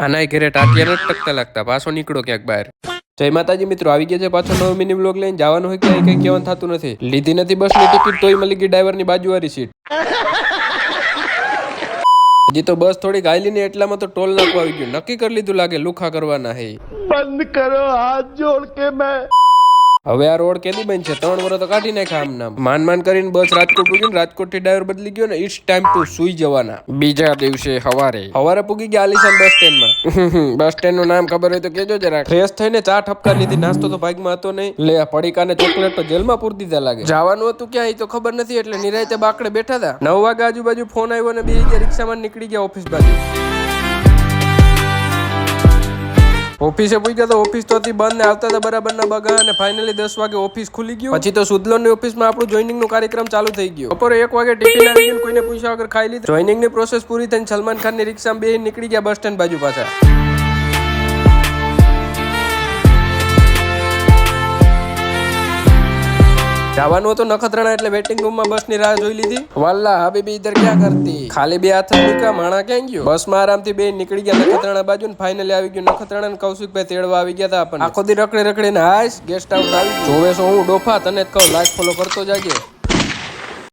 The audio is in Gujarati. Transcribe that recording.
આના ઘરે ટાટિયા નથી ટકતા લાગતા, પાછો નીકળો ક્યાંક બહાર. જય માતાજી મિત્રો, આવી ગયા છે પાછો નવો મિની બ્લોગ લઈને. જવાનું હોય ક્યાંય કઈ કહેવાનું થતું નથી. લીધી નથી બસની ટિકિટ તોય મળી ગઈ ડ્રાઈવરની બાજુવાળી સીટ. હજી તો બસ થોડીક હાલી ને એટલામાં તો ટોલ નાખવા આવી ગયું. નક્કી કરી લીધું લાગે લુખા કરવાના હે. બંધ કરો હાથ જોડ કે મેં. હવે આ રોડ કેદી બંધ છે? 3 વર્ષ તો કાઢી નાખ્યા આમ નામ. માન કરીને બસ રાજકોટ પૂગી. રાજકોટ થી ડ્રાઈવર બદલી ગયો ને ઇટ્સ ટાઈમ ટુ સુઈ જવાના. બીજા દિવસે હવારે પૂગી ગયા આલિશાન બસ સ્ટેન્ડ માં. બસ સ્ટેન્ડ નું નામ ખબર હોય તો કેજો જરા. ફ્રેશ થઈને ચા ઠપકા લીધી. નાસ્તો તો ભાગમાં હતો નહીં. લે પડીકા ને ચોકલેટ તો જેલમાં પૂરી દીધા લાગે. જવાનું હતું ક્યાં એ તો ખબર નથી એટલે નિરાયતે બાકડે બેઠા હતા. 9 વાગે આજુબાજુ ફોન આવ્યો ને 2 રિક્ષામાં નીકળી ગયા ઓફિસ બાજુ. ઓફિસે પૂછ્યા તો ઓફિસ તો હતી બંધ ને આવતા હતા બરાબર ના બગા. અને ફાઇનલી 10 વાગે ઓફિસ ખુલી ગયું. પછી તો સુદલોન ની ઓફિસમાં આપણું જોઈનિંગ નો કાર્યક્રમ ચાલુ થઈ ગયો. બપોરે 1 વાગે ટિફિન આવી ગયું. કોઈને પૂછ્યા વગર ખાઈ લીધું. જોઈનિંગ ની પ્રોસેસ પૂરી થઈને સલમાન ખાન ની રિક્ષામાં બેસી નીકળી ગયા બસ સ્ટેન્ડ બાજુ પાછા. જવાનું હતું નખત્રાણા એટલે વેટિંગ રૂમ માં બસ ની રાહ જોઈ લીધી. વાલ્લા હબીબી ઇધર ક્યાં કરતી? ખાલી 2 હાથ મૂકા માણા ક્યાં ગયો? બસ માં આરામથી બે નીકળી ગયા નખત્રાણા બાજુ ને ફાઇનલી આવી ગયું નખત્રાણા ને કૌશિકભાઈ તેડવા આવી ગયા હતા આપણને. આખો દી રખડે ને હાશ ગેસ્ટ હાઉસ આવી ગયું. જોવે છો હું ડોફા તને જ કહું લાઈક ફોલો કરતો જાગે.